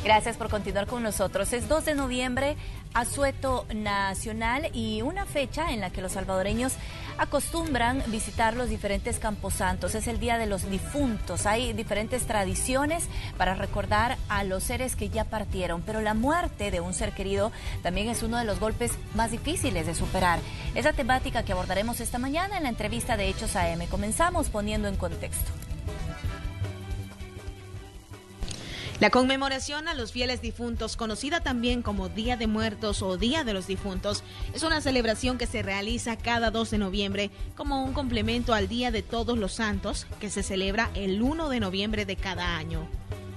Gracias por continuar con nosotros. Es 2 de noviembre, asueto nacional, y una fecha en la que los salvadoreños acostumbran visitar los diferentes camposantos. Es el Día de los Difuntos. Hay diferentes tradiciones para recordar a los seres que ya partieron, pero la muerte de un ser querido también es uno de los golpes más difíciles de superar. Es la temática que abordaremos esta mañana en la entrevista de Hechos AM. Comenzamos poniendo en contexto. La conmemoración a los fieles difuntos, conocida también como Día de Muertos o Día de los Difuntos, es una celebración que se realiza cada 2 de noviembre como un complemento al Día de Todos los Santos, que se celebra el 1 de noviembre de cada año.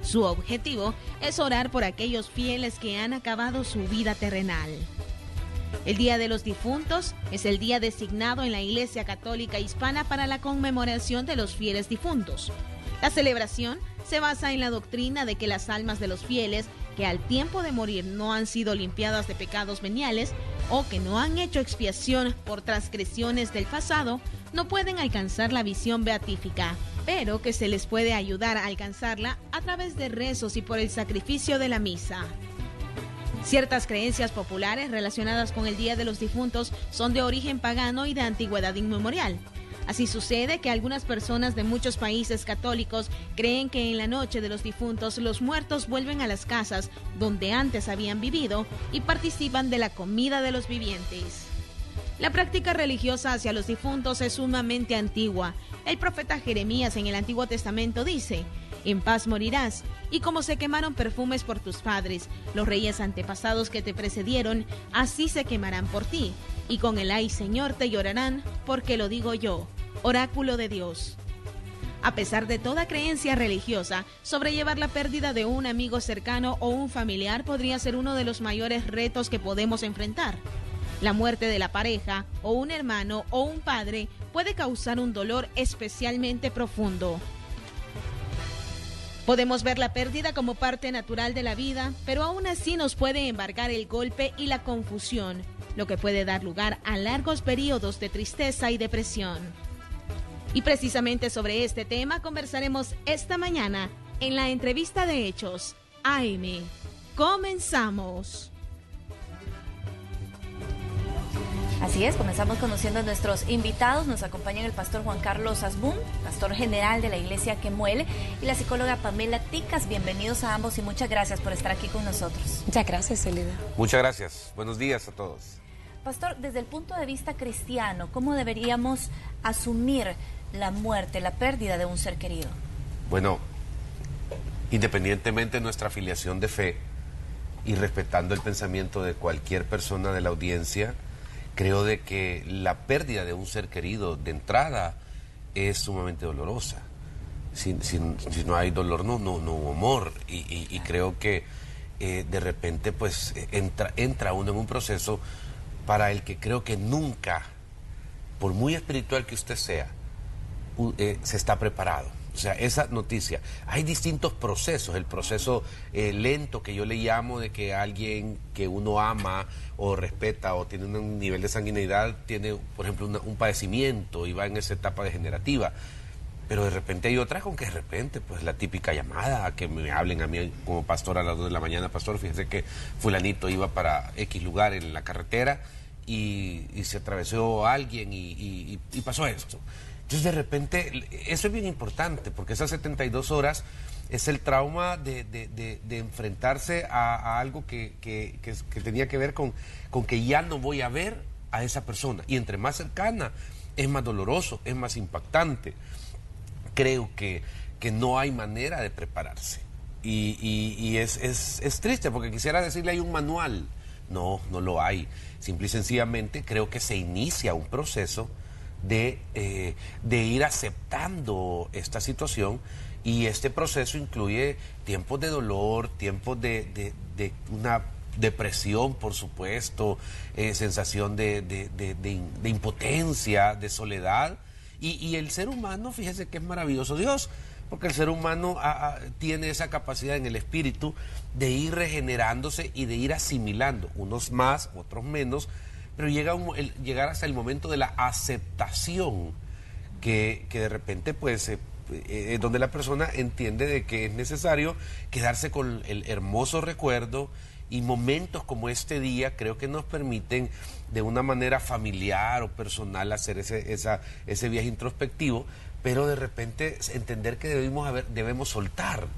Su objetivo es orar por aquellos fieles que han acabado su vida terrenal. El Día de los Difuntos es el día designado en la Iglesia Católica Hispana para la conmemoración de los fieles difuntos. La celebración se basa en la doctrina de que las almas de los fieles que al tiempo de morir no han sido limpiadas de pecados veniales o que no han hecho expiación por transgresiones del pasado no pueden alcanzar la visión beatífica, pero que se les puede ayudar a alcanzarla a través de rezos y por el sacrificio de la misa. Ciertas creencias populares relacionadas con el Día de los Difuntos son de origen pagano y de antigüedad inmemorial. Así sucede que algunas personas de muchos países católicos creen que en la noche de los difuntos los muertos vuelven a las casas donde antes habían vivido y participan de la comida de los vivientes. La práctica religiosa hacia los difuntos es sumamente antigua. El profeta Jeremías en el Antiguo Testamento dice: «En paz morirás, y como se quemaron perfumes por tus padres, los reyes antepasados que te precedieron, así se quemarán por ti, y con el ay Señor te llorarán, porque lo digo yo». Oráculo de Dios. A pesar de toda creencia religiosa, sobrellevar la pérdida de un amigo cercano o un familiar podría ser uno de los mayores retos que podemos enfrentar. La muerte de la pareja, o un hermano o un padre, puede causar un dolor especialmente profundo. Podemos ver la pérdida como parte natural de la vida, pero aún así nos puede embargar el golpe y la confusión, lo que puede dar lugar a largos periodos de tristeza y depresión. Y precisamente sobre este tema conversaremos esta mañana en la entrevista de Hechos AM. ¡Comenzamos! Así es, comenzamos conociendo a nuestros invitados. Nos acompañan el pastor Juan Carlos Asbun, pastor general de la Iglesia Quemuel, y la psicóloga Pamela Ticas. Bienvenidos a ambos y muchas gracias por estar aquí con nosotros. Muchas gracias, Elida. Muchas gracias. Buenos días a todos. Pastor, desde el punto de vista cristiano, ¿cómo deberíamos asumir la muerte, la pérdida de un ser querido? Bueno, independientemente de nuestra afiliación de fe y respetando el pensamiento de cualquier persona de la audiencia, creo de que la pérdida de un ser querido de entrada es sumamente dolorosa. Si no hay dolor, no hubo amor. Y creo que de repente pues entra uno en un proceso para el que creo que nunca, por muy espiritual que usted sea, se está preparado. O sea, esa noticia, hay distintos procesos. El proceso lento, que yo le llamo, de que alguien que uno ama o respeta o tiene un nivel de sanguinidad tiene, por ejemplo, un padecimiento y va en esa etapa degenerativa. Pero de repente hay otras con que de repente, pues la típica llamada, que me hablen a mí como pastor a las 2 de la mañana: pastor, fíjese que fulanito iba para X lugar en la carretera y se atravesó alguien y pasó esto. Entonces de repente, eso es bien importante, porque esas 72 horas es el trauma de enfrentarse a algo que tenía que ver con que ya no voy a ver a esa persona. Y entre más cercana, es más doloroso, es más impactante. Creo que no hay manera de prepararse. Y es triste, porque quisiera decirle hay un manual. No lo hay. Simple y sencillamente creo que se inicia un proceso de ir aceptando esta situación, y este proceso incluye tiempos de dolor, tiempos de una depresión, por supuesto, sensación de impotencia, de soledad, y el ser humano, fíjese que es maravilloso Dios, porque el ser humano tiene esa capacidad en el espíritu de ir regenerándose y de ir asimilando, unos más, otros menos, pero llegar hasta el momento de la aceptación, que de repente pues donde la persona entiende de que es necesario quedarse con el hermoso recuerdo, y momentos como este día creo que nos permiten de una manera familiar o personal hacer ese viaje introspectivo, pero de repente entender que debemos soltar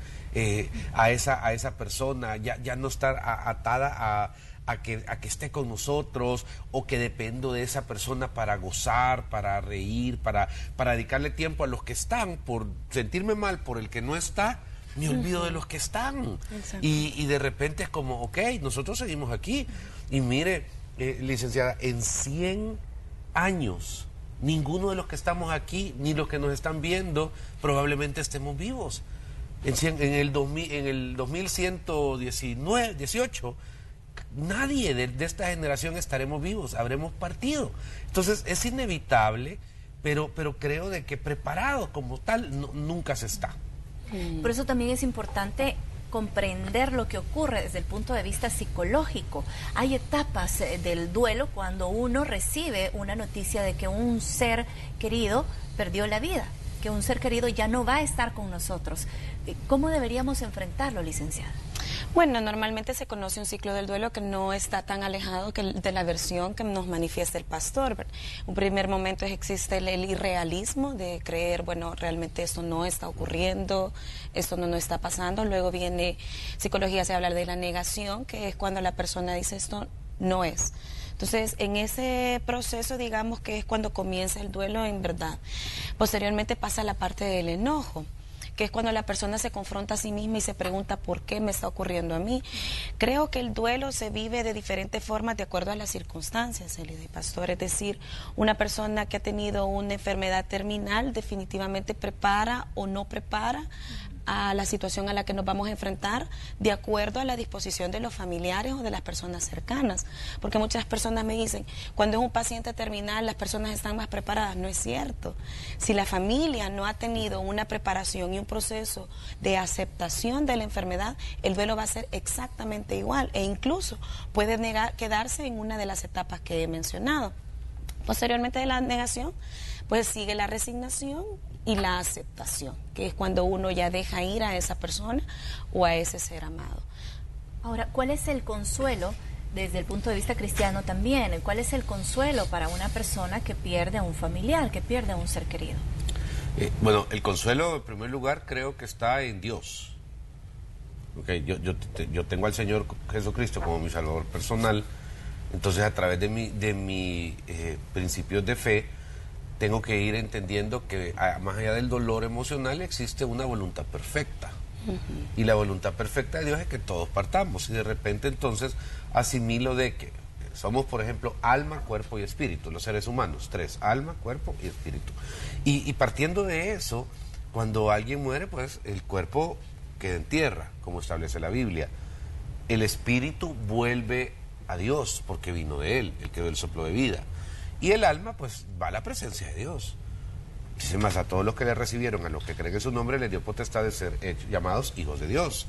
a esa persona, ya no estar atada a que esté con nosotros, o que dependo de esa persona para gozar, para reír, para dedicarle tiempo a los que están. Por sentirme mal por el que no está, me olvido de los que están. Y de repente es como, ok, nosotros seguimos aquí. Y mire, licenciada, en 100 años, ninguno de los que estamos aquí, ni los que nos están viendo, probablemente estemos vivos. En el 2118, nadie de esta generación estaremos vivos, habremos partido. Entonces es inevitable, pero creo de que preparado como tal nunca se está. Por eso también es importante comprender lo que ocurre desde el punto de vista psicológico. Hay etapas del duelo cuando uno recibe una noticia de que un ser querido perdió la vida, que un ser querido ya no va a estar con nosotros. ¿Cómo deberíamos enfrentarlo, licenciada? Bueno, normalmente se conoce un ciclo del duelo que no está tan alejado de la versión que nos manifiesta el pastor. Un primer momento existe el irrealismo de creer, bueno, realmente esto no está ocurriendo, esto no está pasando. Luego viene, psicología se habla de la negación, que es cuando la persona dice esto no es. Entonces, en ese proceso, digamos que es cuando comienza el duelo en verdad. Posteriormente pasa la parte del enojo, que es cuando la persona se confronta a sí misma y se pregunta por qué me está ocurriendo a mí. Creo que el duelo se vive de diferentes formas de acuerdo a las circunstancias, Elida y Pastor. Es decir, una persona que ha tenido una enfermedad terminal definitivamente prepara o no prepara a la situación a la que nos vamos a enfrentar de acuerdo a la disposición de los familiares o de las personas cercanas. Porque muchas personas me dicen, cuando es un paciente terminal las personas están más preparadas. No es cierto. Si la familia no ha tenido una preparación y un proceso de aceptación de la enfermedad, el duelo va a ser exactamente igual e incluso puede quedarse en una de las etapas que he mencionado. Posteriormente de la negación, pues sigue la resignación y la aceptación, que es cuando uno ya deja ir a esa persona o a ese ser amado. Ahora, ¿cuál es el consuelo desde el punto de vista cristiano también? ¿Cuál es el consuelo para una persona que pierde a un familiar, que pierde a un ser querido? Bueno, el consuelo en primer lugar creo que está en Dios. Okay, yo tengo al Señor Jesucristo como mi Salvador personal, entonces a través de mis principios de fe, tengo que ir entendiendo que más allá del dolor emocional existe una voluntad perfecta. Y la voluntad perfecta de Dios es que todos partamos. Y de repente entonces asimilo de que somos, por ejemplo, alma, cuerpo y espíritu, los seres humanos. 3, alma, cuerpo y espíritu. Y partiendo de eso, cuando alguien muere, pues el cuerpo queda en tierra, como establece la Biblia. El espíritu vuelve a Dios porque vino de Él, Él que dio el soplo de vida. Y el alma, pues, va a la presencia de Dios. Dice más, a todos los que le recibieron, a los que creen en su nombre, les dio potestad de ser llamados hijos de Dios.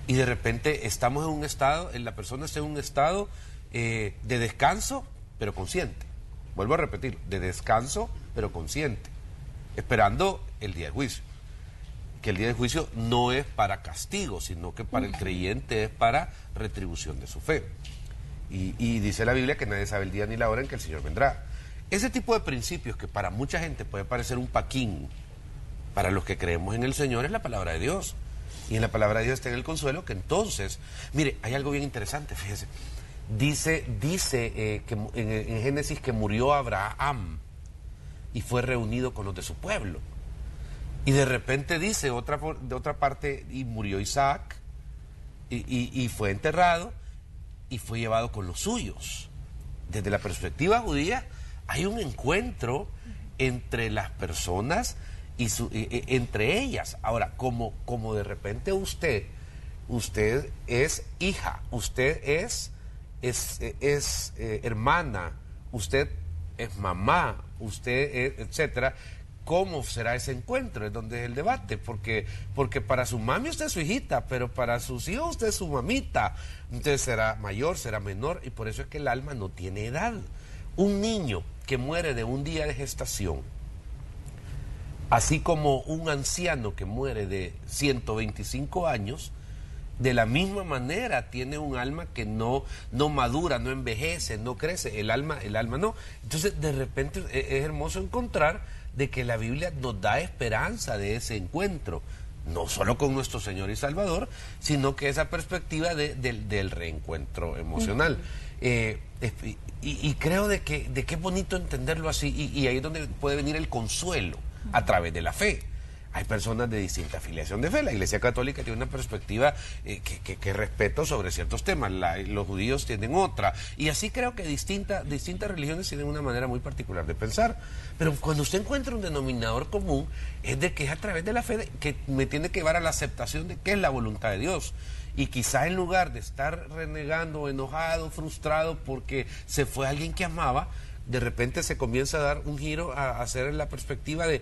Y de repente estamos en un estado, la persona está en un estado de descanso, pero consciente. Vuelvo a repetir, de descanso, pero consciente. Esperando el día del juicio. Que el día del juicio no es para castigo, sino que para el creyente es para retribución de su fe. Y dice la Biblia que nadie sabe el día ni la hora en que el Señor vendrá. Ese tipo de principios que para mucha gente puede parecer un paquín, para los que creemos en el Señor es la palabra de Dios. Y en la palabra de Dios está en el consuelo que entonces, mire, hay algo bien interesante, fíjese. Dice que en Génesis que murió Abraham y fue reunido con los de su pueblo. Y de repente dice de otra parte, y murió Isaac y fue enterrado y fue llevado con los suyos. Desde la perspectiva judía hay un encuentro entre las personas y entre ellas. Ahora, como de repente usted es hija, usted es hermana, usted es mamá, usted es, etcétera. ¿Cómo será ese encuentro? Es donde es el debate, porque para su mami usted es su hijita, pero para sus hijos usted es su mamita. Entonces será mayor, será menor, y por eso es que el alma no tiene edad. Un niño que muere de un día de gestación Así como un anciano que muere de 125 años, de la misma manera tiene un alma que no madura, no envejece, no crece, el alma no. Entonces, de repente es hermoso encontrar de que la Biblia nos da esperanza de ese encuentro, no solo con nuestro Señor y Salvador, sino que esa perspectiva del reencuentro emocional. Y creo de que es bonito entenderlo así, y ahí es donde puede venir el consuelo, a través de la fe. Hay personas de distinta afiliación de fe. La Iglesia Católica tiene una perspectiva que respeto sobre ciertos temas. Los judíos tienen otra. Y así creo que distintas religiones tienen una manera muy particular de pensar. Pero cuando usted encuentra un denominador común, es de que es a través de la fe que me tiene que llevar a la aceptación de qué es la voluntad de Dios. Y quizá en lugar de estar renegando, enojado, frustrado porque se fue alguien que amaba, de repente se comienza a dar un giro a hacer la perspectiva de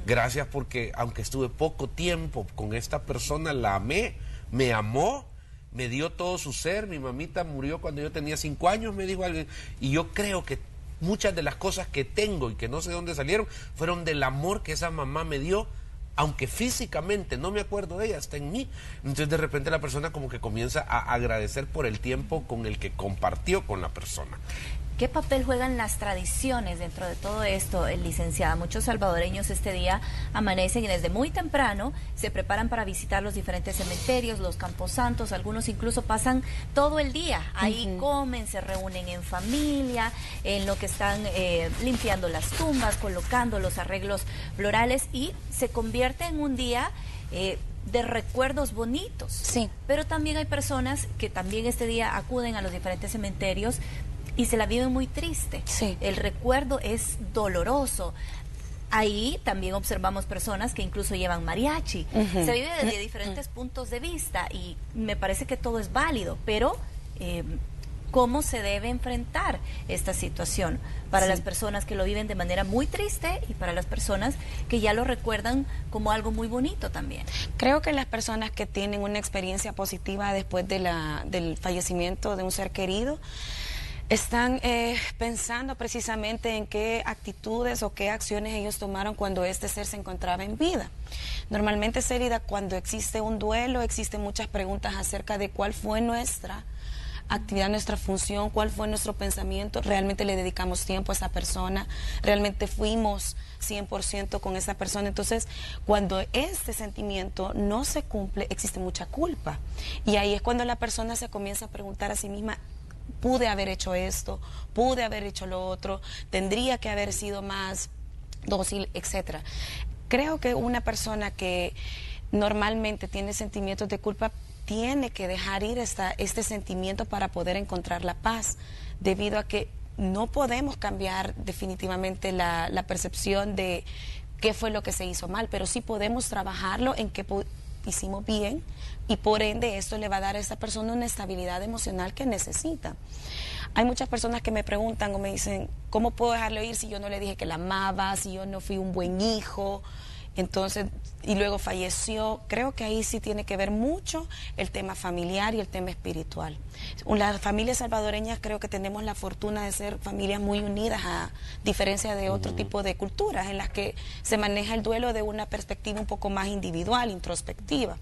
gracias porque aunque estuve poco tiempo con esta persona, la amé, me amó, me dio todo su ser. Mi mamita murió cuando yo tenía 5 años, me dijo alguien, y yo creo que muchas de las cosas que tengo y que no sé de dónde salieron fueron del amor que esa mamá me dio, aunque físicamente no me acuerdo de ella, está en mí. Entonces de repente la persona como que comienza a agradecer por el tiempo con el que compartió con la persona. ¿Qué papel juegan las tradiciones dentro de todo esto, licenciada? Muchos salvadoreños este día amanecen y desde muy temprano se preparan para visitar los diferentes cementerios, los camposantos. Algunos incluso pasan todo el día ahí, comen, se reúnen en familia, en lo que están limpiando las tumbas, colocando los arreglos florales, y se convierte en un día de recuerdos bonitos. Sí. Pero también hay personas que también este día acuden a los diferentes cementerios y se la viven muy triste. Sí. El recuerdo es doloroso. Ahí también observamos personas que incluso llevan mariachi. Se vive desde diferentes puntos de vista y me parece que todo es válido, pero ¿cómo se debe enfrentar esta situación para las personas que lo viven de manera muy triste y para las personas que ya lo recuerdan como algo muy bonito también? Creo que las personas que tienen una experiencia positiva después del fallecimiento de un ser querido están pensando precisamente en qué actitudes o qué acciones ellos tomaron cuando este ser se encontraba en vida. Normalmente, Célida, cuando existe un duelo, existen muchas preguntas acerca de cuál fue nuestra actividad, nuestra función, cuál fue nuestro pensamiento, realmente le dedicamos tiempo a esa persona, realmente fuimos 100% con esa persona. Entonces, cuando este sentimiento no se cumple, existe mucha culpa. Y ahí es cuando la persona se comienza a preguntar a sí misma, pude haber hecho esto, pude haber hecho lo otro, tendría que haber sido más dócil, etcétera. Creo que una persona que normalmente tiene sentimientos de culpa tiene que dejar ir este sentimiento para poder encontrar la paz, debido a que no podemos cambiar definitivamente la percepción de qué fue lo que se hizo mal, pero sí podemos trabajarlo en qué hicimos bien, y por ende esto le va a dar a esa persona una estabilidad emocional que necesita. Hay muchas personas que me preguntan o me dicen, ¿cómo puedo dejarlo ir si yo no le dije que la amaba, si yo no fui un buen hijo? Entonces, y luego falleció. Creo que ahí sí tiene que ver mucho el tema familiar y el tema espiritual. Las familias salvadoreñas creo que tenemos la fortuna de ser familias muy unidas, a diferencia de otro tipo de culturas en las que se maneja el duelo de una perspectiva un poco más individual, introspectiva.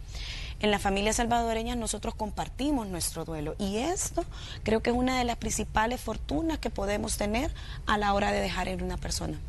En las familias salvadoreñas nosotros compartimos nuestro duelo, y esto creo que es una de las principales fortunas que podemos tener a la hora de dejar ir una persona.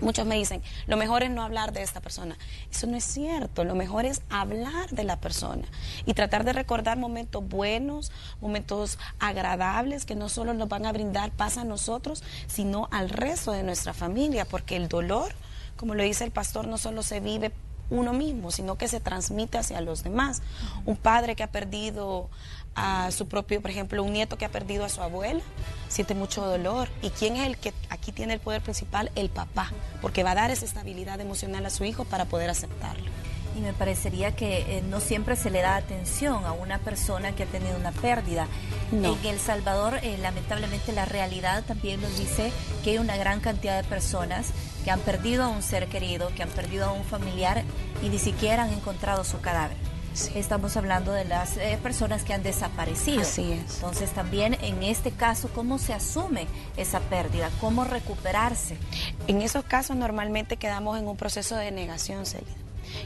Muchos me dicen, lo mejor es no hablar de esta persona. Eso no es cierto, lo mejor es hablar de la persona y tratar de recordar momentos buenos, momentos agradables que no solo nos van a brindar paz a nosotros, sino al resto de nuestra familia, porque el dolor, como lo dice el pastor, no solo se vive uno mismo, sino que se transmite hacia los demás. Un padre que ha perdido a su propio, por ejemplo, un nieto que ha perdido a su abuela, siente mucho dolor. ¿Y quién es el que aquí tiene el poder principal? El papá, porque va a dar esa estabilidad emocional a su hijo para poder aceptarlo. Y me parecería que no siempre se le da atención a una persona que ha tenido una pérdida. No. En El Salvador, lamentablemente, la realidad también nos dice que hay una gran cantidad de personas que han perdido a un ser querido, que han perdido a un familiar y ni siquiera han encontrado su cadáver. Sí. Estamos hablando de las personas que han desaparecido. Así es. Entonces también en este caso, ¿cómo se asume esa pérdida? ¿Cómo recuperarse? En esos casos normalmente quedamos en un proceso de negación, Celia.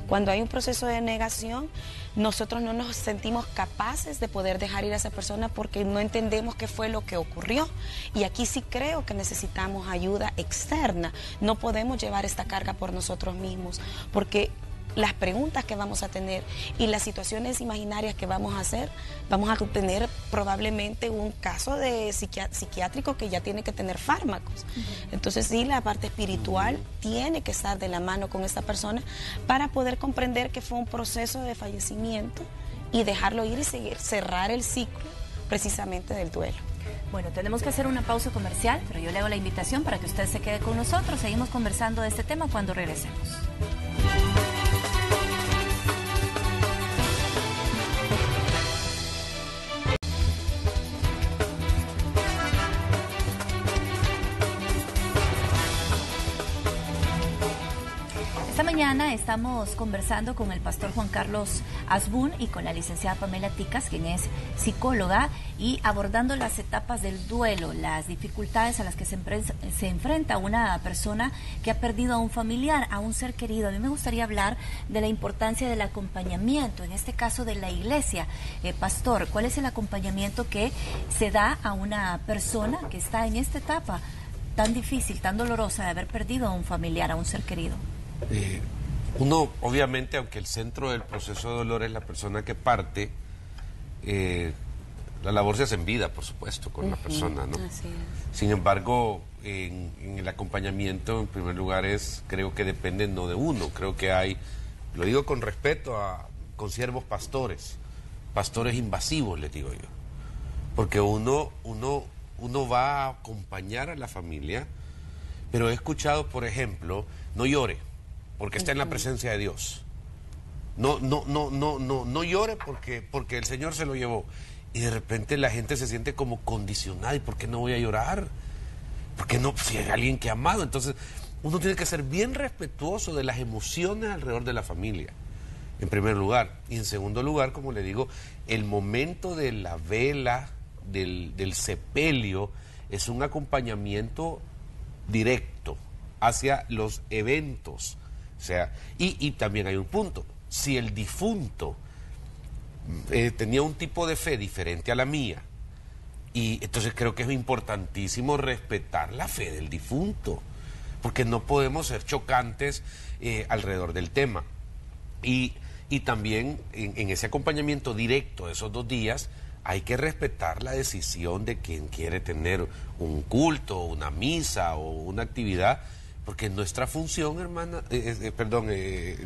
Cuando hay un proceso de negación, nosotros no nos sentimos capaces de poder dejar ir a esa persona porque no entendemos qué fue lo que ocurrió. Y aquí sí creo que necesitamos ayuda externa. No podemos llevar esta carga por nosotros mismos, porque las preguntas que vamos a tener y las situaciones imaginarias que vamos a hacer, vamos a tener probablemente un caso de psiquiátrico que ya tiene que tener fármacos. Entonces sí, la parte espiritual tiene que estar de la mano con esta persona para poder comprender que fue un proceso de fallecimiento y dejarlo ir y seguir, cerrar el ciclo precisamente del duelo. Bueno, tenemos que hacer una pausa comercial, pero yo le hago la invitación para que usted se quede con nosotros. Seguimos conversando de este tema cuando regresemos. Esta mañana estamos conversando con el pastor Juan Carlos Asbun y con la licenciada Pamela Ticas, quien es psicóloga, y abordando las etapas del duelo, las dificultades a las que se enfrenta una persona que ha perdido a un familiar, a un ser querido. A mí me gustaría hablar de la importancia del acompañamiento, en este caso de la iglesia. Pastor, ¿cuál es el acompañamiento que se da a una persona que está en esta etapa tan difícil, tan dolorosa de haber perdido a un familiar, a un ser querido? Uno, obviamente, aunque el centro del proceso de dolor es la persona que parte, la labor se hace en vida, por supuesto, con la persona, ¿no? Así es. Sin embargo, en el acompañamiento, en primer lugar, creo que depende no de uno. Creo que hay, lo digo con respeto a consiervos pastores invasivos, les digo yo. Porque uno va a acompañar a la familia, pero he escuchado, por ejemplo, no llore, porque está en la presencia de Dios. No llore porque el Señor se lo llevó. Y de repente la gente se siente como condicionada. ¿Y por qué no voy a llorar? ¿Por qué no? Si hay alguien que ha amado. Entonces, uno tiene que ser bien respetuoso de las emociones alrededor de la familia, en primer lugar. Y en segundo lugar, como le digo, el momento de la vela, del sepelio, es un acompañamiento directo hacia los eventos. O sea, y también hay un punto. Si el difunto tenía un tipo de fe diferente a la mía, y entonces creo que es importantísimo respetar la fe del difunto, porque no podemos ser chocantes alrededor del tema. Y también en ese acompañamiento directo de esos 2 días, hay que respetar la decisión de quien quiere tener un culto, una misa o una actividad, porque nuestra función,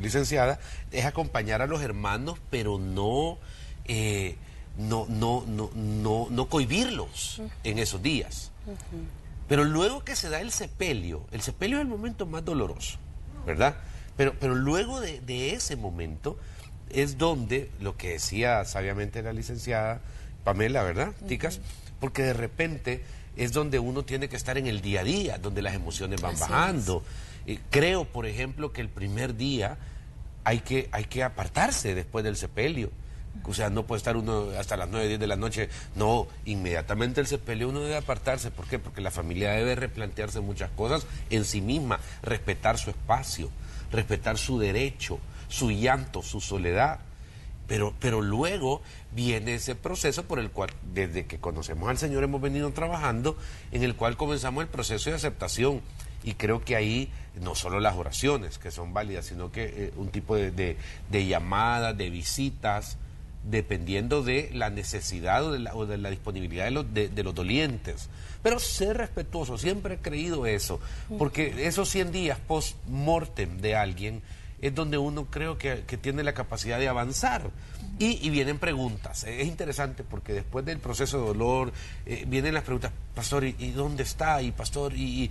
licenciada, es acompañar a los hermanos, pero no cohibirlos en esos días. Pero luego que se da el sepelio es el momento más doloroso, ¿verdad? Pero luego de ese momento es donde, lo que decía sabiamente la licenciada Pamela, ¿verdad, Ticas? Porque de repente es donde uno tiene que estar en el día a día, donde las emociones van bajando. Creo, por ejemplo, que el primer día hay que apartarse después del sepelio. O sea, no puede estar uno hasta las 9, 10 de la noche. No, inmediatamente el sepelio uno debe apartarse. ¿Por qué? Porque la familia debe replantearse muchas cosas en sí misma, respetar su espacio, respetar su derecho, su llanto, su soledad. Pero luego viene ese proceso por el cual, desde que conocemos al Señor, hemos venido trabajando, en el cual comenzamos el proceso de aceptación. Y creo que ahí no solo las oraciones, que son válidas, sino que un tipo de llamadas, de visitas, dependiendo de la necesidad o de la disponibilidad de los dolientes. Pero ser respetuoso, siempre he creído eso, porque esos 100 días post-mortem de alguien es donde uno creo que tiene la capacidad de avanzar. Y vienen preguntas. Es interesante porque después del proceso de dolor vienen las preguntas: pastor, ¿y dónde está? Y pastor, ¿y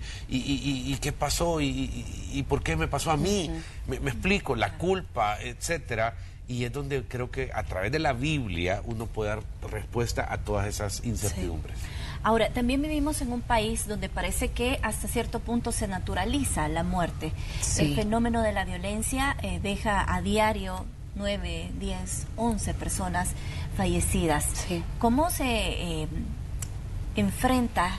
qué pasó? ¿Y por qué me pasó a mí? Me explico, la culpa, etcétera. Y es donde creo que a través de la Biblia uno puede dar respuesta a todas esas incertidumbres. Sí. Ahora, también vivimos en un país donde parece que hasta cierto punto se naturaliza la muerte. Sí. El fenómeno de la violencia deja a diario 9, 10, 11 personas fallecidas. Sí. ¿Cómo se enfrenta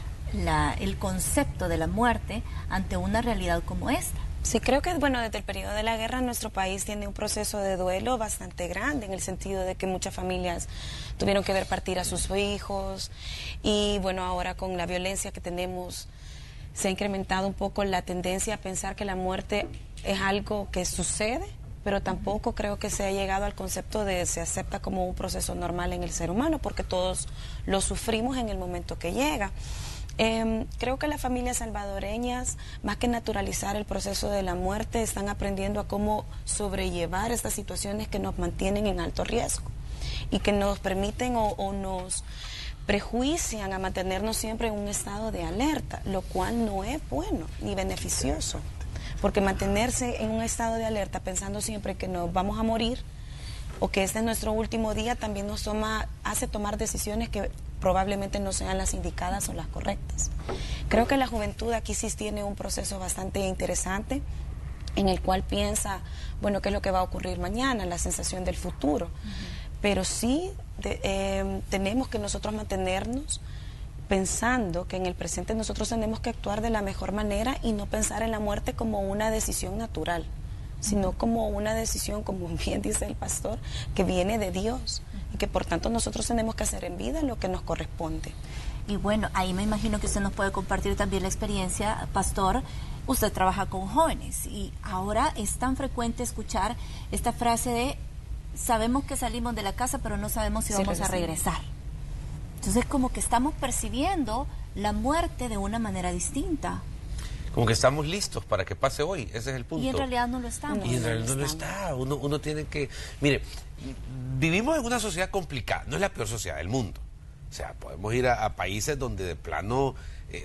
el concepto de la muerte ante una realidad como esta? Sí, creo que, bueno, desde el periodo de la guerra nuestro país tiene un proceso de duelo bastante grande, en el sentido de que muchas familias tuvieron que ver partir a sus hijos, y bueno, ahora con la violencia que tenemos se ha incrementado un poco la tendencia a pensar que la muerte es algo que sucede, pero tampoco creo que se ha llegado al concepto de se acepta como un proceso normal en el ser humano, porque todos lo sufrimos en el momento que llega. Creo que las familias salvadoreñas, más que naturalizar el proceso de la muerte, están aprendiendo a cómo sobrellevar estas situaciones que nos mantienen en alto riesgo y que nos permiten o nos prejuician a mantenernos siempre en un estado de alerta, lo cual no es bueno ni beneficioso, porque mantenerse en un estado de alerta pensando siempre que nos vamos a morir o que este es nuestro último día también nos hace tomar decisiones que probablemente no sean las indicadas o las correctas. Creo que la juventud aquí sí tiene un proceso bastante interesante en el cual piensa, bueno, qué es lo que va a ocurrir mañana, la sensación del futuro. Pero sí tenemos que nosotros mantenernos pensando que en el presente nosotros tenemos que actuar de la mejor manera y no pensar en la muerte como una decisión natural, sino como una decisión, como bien dice el pastor, que viene de Dios y que por tanto nosotros tenemos que hacer en vida lo que nos corresponde. Y bueno, ahí me imagino que usted nos puede compartir también la experiencia, pastor. Usted trabaja con jóvenes y ahora es tan frecuente escuchar esta frase de sabemos que salimos de la casa pero no sabemos si vamos a regresar. Entonces como que estamos percibiendo la muerte de una manera distinta. Como que estamos listos para que pase hoy, ese es el punto. Y en realidad no lo estamos. Y en realidad no lo está. Uno tiene que... Mire, vivimos en una sociedad complicada, no es la peor sociedad del mundo. O sea, podemos ir a países donde de plano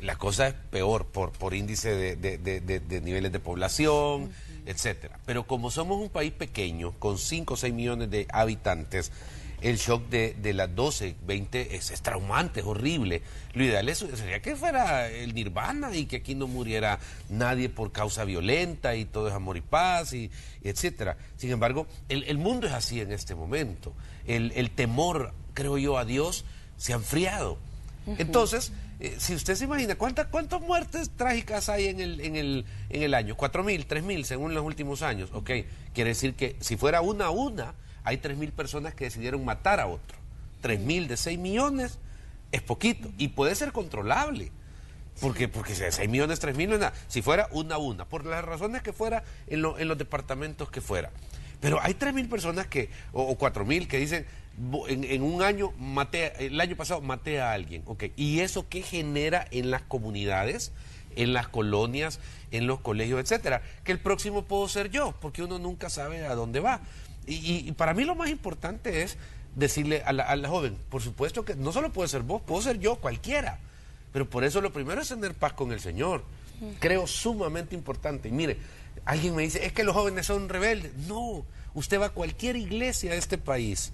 la cosa es peor por índice de niveles de población, etcétera. Pero como somos un país pequeño, con 5 o 6 millones de habitantes, el shock de las 12, 20 es traumante, es horrible. Lo ideal sería que fuera el nirvana y que aquí no muriera nadie por causa violenta y todo es amor y paz, y etcétera. Sin embargo, el mundo es así en este momento. El temor, creo yo, a Dios se ha enfriado. Entonces, si usted se imagina, ¿cuántas muertes trágicas hay en el año? 4.000, 3.000, según los últimos años. Ok, quiere decir que si fuera una a una, hay 3.000 personas que decidieron matar a otro. 3.000 de 6 millones es poquito y puede ser controlable. Porque 6 millones, 3.000 no es nada. Si fuera una a una, por las razones que fuera en los departamentos que fuera. Pero hay 3.000 personas o 4.000 que dicen, en un año el año pasado maté a alguien. Okay. ¿Y eso qué genera en las comunidades, en las colonias, en los colegios, etcétera? Que el próximo puedo ser yo, porque uno nunca sabe a dónde va. Y para mí lo más importante es decirle a la joven, por supuesto que no solo puede ser vos, puedo ser yo, cualquiera. Pero por eso lo primero es tener paz con el Señor. Creo sumamente importante. Y mire, alguien me dice, es que los jóvenes son rebeldes. No, usted va a cualquier iglesia de este país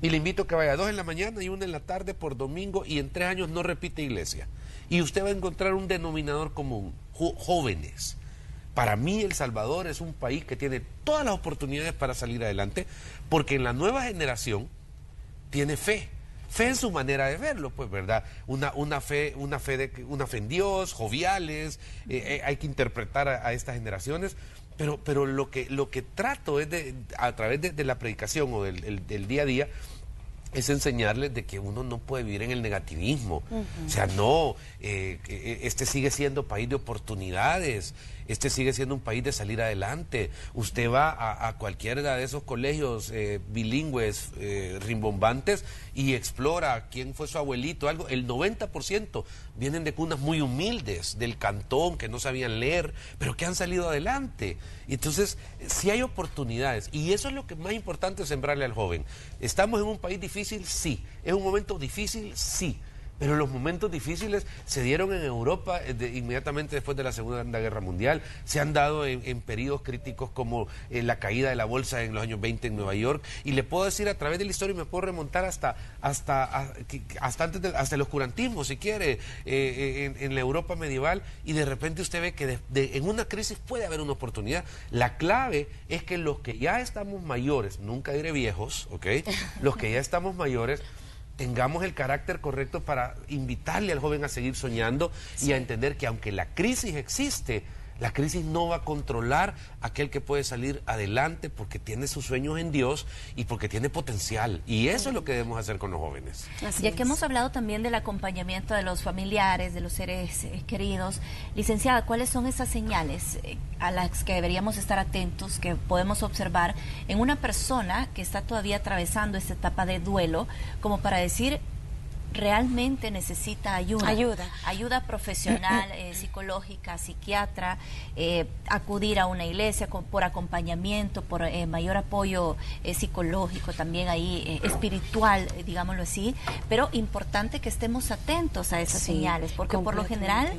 y le invito a que vaya 2 en la mañana y 1 en la tarde por domingo y en 3 años no repite iglesia. Y usted va a encontrar un denominador común, jóvenes. Para mí El Salvador es un país que tiene todas las oportunidades para salir adelante porque en la nueva generación tiene fe en su manera de verlo, pues, ¿verdad? Una fe en Dios, joviales, hay que interpretar a estas generaciones, pero lo que trato es a través de la predicación o del día a día, es enseñarles de que uno no puede vivir en el negativismo. O sea, no, este sigue siendo país de oportunidades, este sigue siendo un país de salir adelante. Usted va a cualquiera de esos colegios bilingües, rimbombantes, y explora quién fue su abuelito, algo. El 90% vienen de cunas muy humildes, del cantón, que no sabían leer, pero que han salido adelante. Y entonces, sí hay oportunidades, y eso es lo que más importante es sembrarle al joven. ¿Estamos en un país difícil? Sí. ¿Es un momento difícil? Sí. Pero los momentos difíciles se dieron en Europa inmediatamente después de la Segunda Guerra Mundial, se han dado en periodos críticos como la caída de la bolsa en los años 20 en Nueva York, y le puedo decir a través de la historia, y me puedo remontar hasta el oscurantismo, si quiere, en la Europa medieval, y de repente usted ve que en una crisis puede haber una oportunidad. La clave es que los que ya estamos mayores, nunca diré viejos, ¿ok? Los que ya estamos mayores, tengamos el carácter correcto para invitarle al joven a seguir soñando y a entender que aunque la crisis existe, la crisis no va a controlar a aquel que puede salir adelante porque tiene sus sueños en Dios y porque tiene potencial. Y eso es lo que debemos hacer con los jóvenes. Ya que hemos hablado también del acompañamiento de los familiares, de los seres queridos, licenciada, ¿cuáles son esas señales a las que deberíamos estar atentos, que podemos observar en una persona que está todavía atravesando esta etapa de duelo, como para decir, realmente necesita ayuda profesional, psicológica, psiquiatra, acudir a una iglesia por acompañamiento, por mayor apoyo psicológico, también ahí espiritual, digámoslo así, pero importante que estemos atentos a esas señales, porque por lo general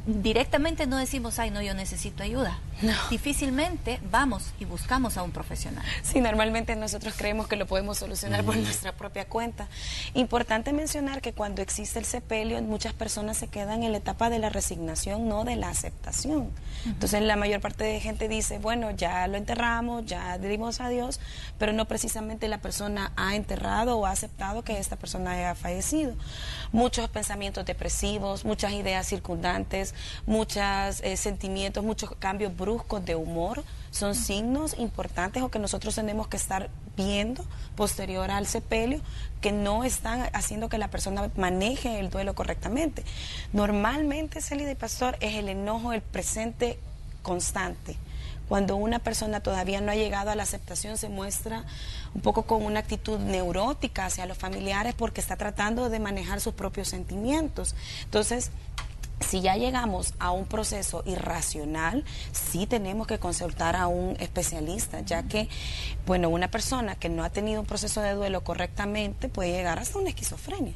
directamente no decimos, ay, no, yo necesito ayuda. No. Difícilmente vamos y buscamos a un profesional. Sí, normalmente nosotros creemos que lo podemos solucionar por nuestra propia cuenta. Importante mencionar que cuando existe el sepelio, muchas personas se quedan en la etapa de la resignación, no de la aceptación. Entonces, la mayor parte de gente dice, bueno, ya lo enterramos, ya dimos adiós, pero no precisamente la persona ha enterrado o ha aceptado que esta persona haya fallecido. Muchos pensamientos depresivos, muchas ideas circundantes, muchos sentimientos, muchos cambios bruscos de humor son signos importantes o que nosotros tenemos que estar viendo posterior al sepelio, que no están haciendo que la persona maneje el duelo correctamente. Normalmente, Celida y Pastor, es el enojo, el presente constante. Cuando una persona todavía no ha llegado a la aceptación, se muestra un poco con una actitud neurótica hacia los familiares porque está tratando de manejar sus propios sentimientos. Entonces, si ya llegamos a un proceso irracional, sí tenemos que consultar a un especialista, ya que, bueno, una persona que no ha tenido un proceso de duelo correctamente puede llegar hasta una esquizofrenia,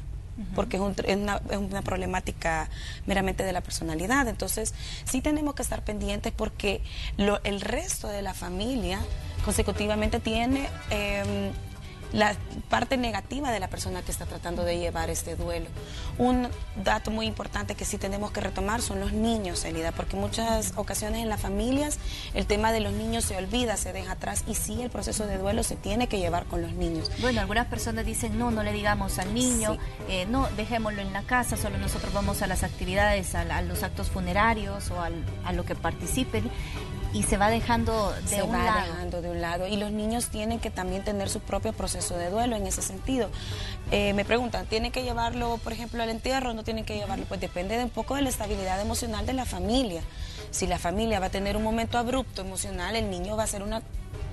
porque es una problemática meramente de la personalidad. Entonces, sí tenemos que estar pendientes porque el resto de la familia consecutivamente tiene la parte negativa de la persona que está tratando de llevar este duelo. Un dato muy importante que sí tenemos que retomar son los niños, Celida, porque muchas ocasiones en las familias el tema de los niños se olvida, se deja atrás, y sí, el proceso de duelo se tiene que llevar con los niños. Bueno, algunas personas dicen, no le digamos al niño, no, dejémoslo en la casa, solo nosotros vamos a las actividades, a los actos funerarios o a lo que participen, y se va dejando de un lado. Y los niños tienen que también tener su propio proceso de duelo en ese sentido. Me preguntan, ¿tienen que llevarlo, por ejemplo, al entierro? ¿No tienen que llevarlo? Pues depende de un poco de la estabilidad emocional de la familia. Si la familia va a tener un momento abrupto emocional, el niño va a ser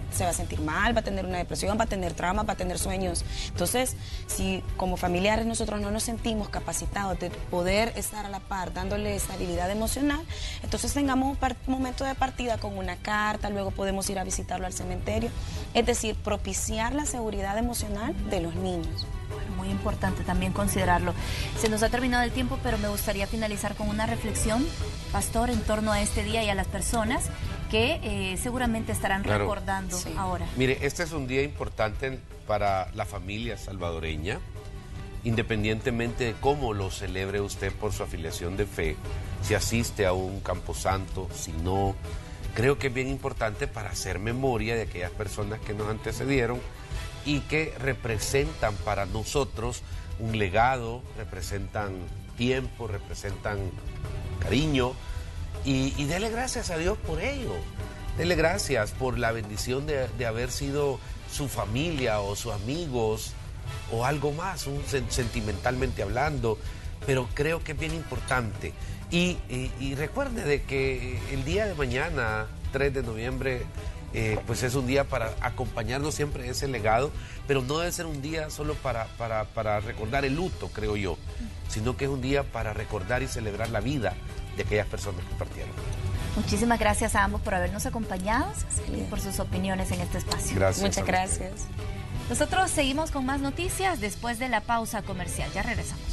se va a sentir mal, va a tener una depresión, va a tener traumas, va a tener sueños. Entonces, si como familiares nosotros no nos sentimos capacitados de poder estar a la par, dándole estabilidad emocional, entonces tengamos un momento de partida con una carta, luego podemos ir a visitarlo al cementerio. Es decir, propiciar la seguridad emocional de los niños. Muy importante también considerarlo. Se nos ha terminado el tiempo, pero me gustaría finalizar con una reflexión, Pastor, en torno a este día y a las personas que seguramente estarán recordando ahora. Mire, este es un día importante para la familia salvadoreña, independientemente de cómo lo celebre usted por su afiliación de fe, si asiste a un camposanto, si no. Creo que es bien importante para hacer memoria de aquellas personas que nos antecedieron y que representan para nosotros un legado, representan tiempo, representan cariño, y dele gracias a Dios por ello. Dele gracias por la bendición de haber sido su familia o sus amigos o algo más, sentimentalmente hablando, pero creo que es bien importante. Y recuerde de que el día de mañana, 3 de noviembre, pues es un día para acompañarnos siempre de ese legado, pero no debe ser un día solo para recordar el luto, creo yo, sino que es un día para recordar y celebrar la vida de aquellas personas que partieron. Muchísimas gracias a ambos por habernos acompañado y por sus opiniones en este espacio. Gracias. Muchas gracias. Nosotros seguimos con más noticias después de la pausa comercial. Ya regresamos.